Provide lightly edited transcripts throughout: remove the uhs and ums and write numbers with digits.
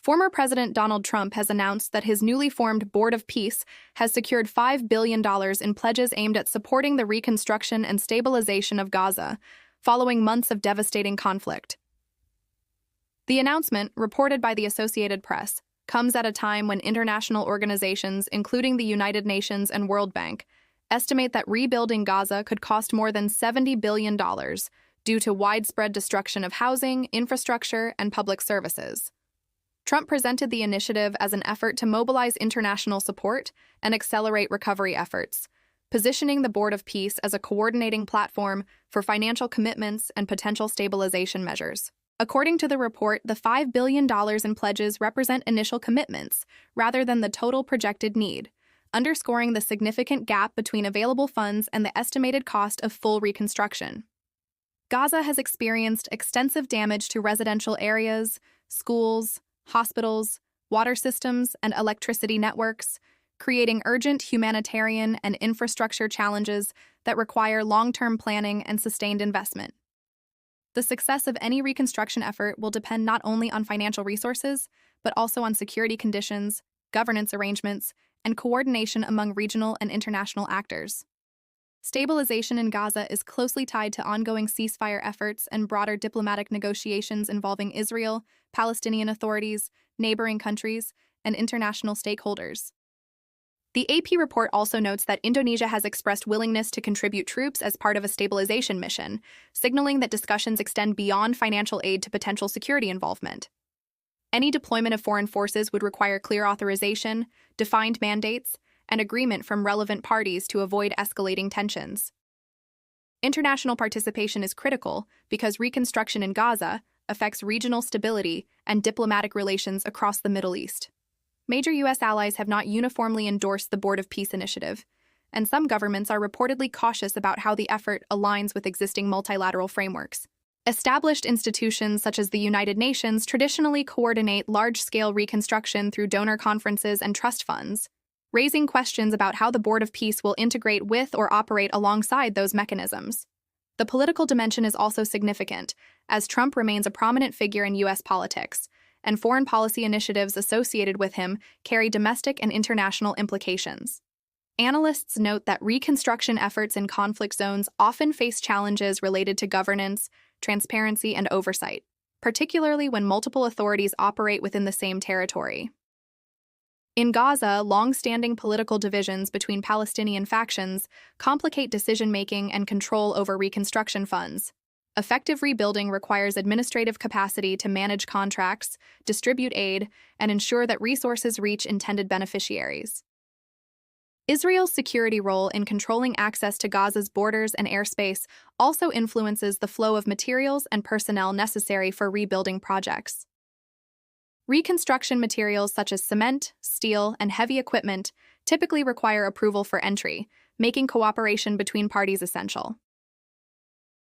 Former President Donald Trump has announced that his newly formed Board of Peace has secured $5 billion in pledges aimed at supporting the reconstruction and stabilization of Gaza, following months of devastating conflict. The announcement, reported by the Associated Press, comes at a time when international organizations, including the United Nations and World Bank, estimate that rebuilding Gaza could cost more than $70 billion due to widespread destruction of housing, infrastructure, and public services. Trump presented the initiative as an effort to mobilize international support and accelerate recovery efforts, positioning the Board of Peace as a coordinating platform for financial commitments and potential stabilization measures. According to the report, the $5 billion in pledges represent initial commitments rather than the total projected need, underscoring the significant gap between available funds and the estimated cost of full reconstruction. Gaza has experienced extensive damage to residential areas, schools, hospitals, water systems, and electricity networks, creating urgent humanitarian and infrastructure challenges that require long-term planning and sustained investment. The success of any reconstruction effort will depend not only on financial resources, but also on security conditions, governance arrangements, and coordination among regional and international actors. Stabilization in Gaza is closely tied to ongoing ceasefire efforts and broader diplomatic negotiations involving Israel, Palestinian authorities, neighboring countries, and international stakeholders. The AP report also notes that Indonesia has expressed willingness to contribute troops as part of a stabilization mission, signaling that discussions extend beyond financial aid to potential security involvement. Any deployment of foreign forces would require clear authorization, defined mandates, and agreement from relevant parties to avoid escalating tensions. International participation is critical because reconstruction in Gaza affects regional stability and diplomatic relations across the Middle East. Major U.S. allies have not uniformly endorsed the Board of Peace initiative, and some governments are reportedly cautious about how the effort aligns with existing multilateral frameworks. Established institutions such as the United Nations traditionally coordinate large-scale reconstruction through donor conferences and trust funds, raising questions about how the Board of Peace will integrate with or operate alongside those mechanisms. The political dimension is also significant, as Trump remains a prominent figure in U.S. politics, and foreign policy initiatives associated with him carry domestic and international implications. Analysts note that reconstruction efforts in conflict zones often face challenges related to governance, transparency, and oversight, particularly when multiple authorities operate within the same territory. In Gaza, long-standing political divisions between Palestinian factions complicate decision-making and control over reconstruction funds. Effective rebuilding requires administrative capacity to manage contracts, distribute aid, and ensure that resources reach intended beneficiaries. Israel's security role in controlling access to Gaza's borders and airspace also influences the flow of materials and personnel necessary for rebuilding projects. Reconstruction materials such as cement, steel, and heavy equipment typically require approval for entry, making cooperation between parties essential.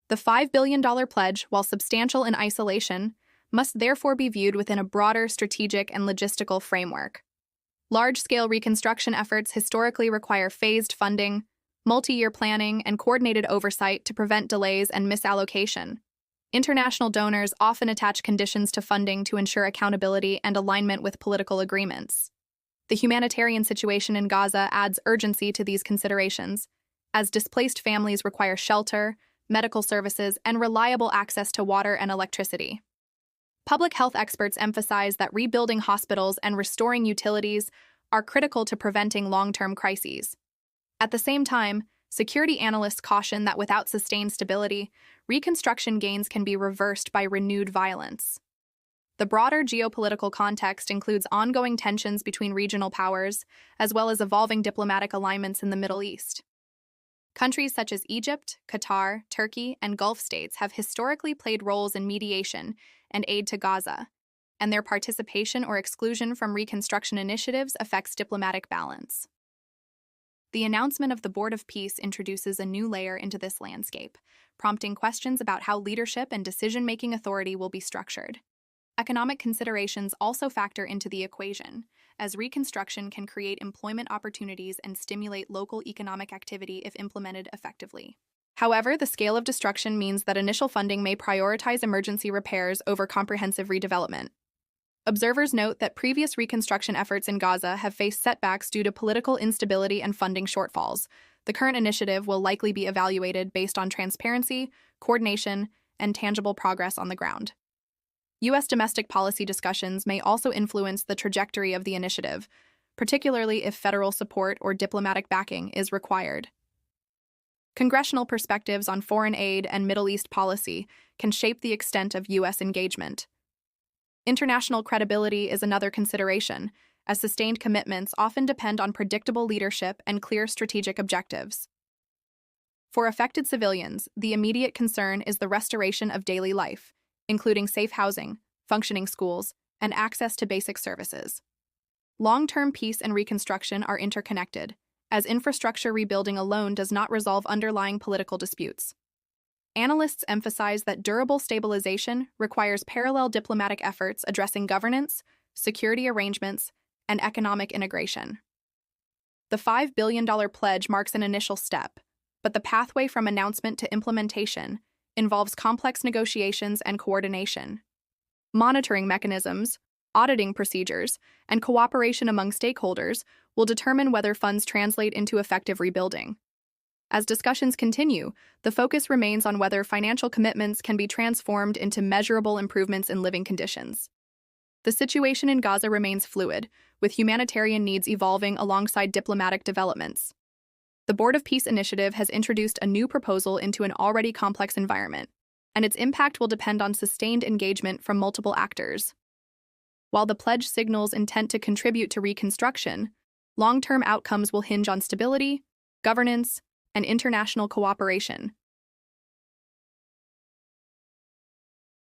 The $5 billion pledge, while substantial in isolation, must therefore be viewed within a broader strategic and logistical framework. Large-scale reconstruction efforts historically require phased funding, multi-year planning, and coordinated oversight to prevent delays and misallocation. International donors often attach conditions to funding to ensure accountability and alignment with political agreements. The humanitarian situation in Gaza adds urgency to these considerations, as displaced families require shelter, medical services, and reliable access to water and electricity. Public health experts emphasize that rebuilding hospitals and restoring utilities are critical to preventing long-term crises. At the same time, security analysts caution that without sustained stability, reconstruction gains can be reversed by renewed violence. The broader geopolitical context includes ongoing tensions between regional powers, as well as evolving diplomatic alignments in the Middle East. Countries such as Egypt, Qatar, Turkey, and Gulf states have historically played roles in mediation and aid to Gaza, and their participation or exclusion from reconstruction initiatives affects diplomatic balance. The announcement of the Board of Peace introduces a new layer into this landscape, prompting questions about how leadership and decision-making authority will be structured. Economic considerations also factor into the equation, as reconstruction can create employment opportunities and stimulate local economic activity if implemented effectively. However, the scale of destruction means that initial funding may prioritize emergency repairs over comprehensive redevelopment. Observers note that previous reconstruction efforts in Gaza have faced setbacks due to political instability and funding shortfalls. The current initiative will likely be evaluated based on transparency, coordination, and tangible progress on the ground. U.S. domestic policy discussions may also influence the trajectory of the initiative, particularly if federal support or diplomatic backing is required. Congressional perspectives on foreign aid and Middle East policy can shape the extent of U.S. engagement. International credibility is another consideration, as sustained commitments often depend on predictable leadership and clear strategic objectives. For affected civilians, the immediate concern is the restoration of daily life, including safe housing, functioning schools, and access to basic services. Long-term peace and reconstruction are interconnected, as infrastructure rebuilding alone does not resolve underlying political disputes. Analysts emphasize that durable stabilization requires parallel diplomatic efforts addressing governance, security arrangements, and economic integration. The $5 billion pledge marks an initial step, but the pathway from announcement to implementation involves complex negotiations and coordination. Monitoring mechanisms, auditing procedures, and cooperation among stakeholders will determine whether funds translate into effective rebuilding. As discussions continue, the focus remains on whether financial commitments can be transformed into measurable improvements in living conditions. The situation in Gaza remains fluid, with humanitarian needs evolving alongside diplomatic developments. The Board of Peace initiative has introduced a new proposal into an already complex environment, and its impact will depend on sustained engagement from multiple actors. While the pledge signals intent to contribute to reconstruction, long-term outcomes will hinge on stability, governance, and international cooperation,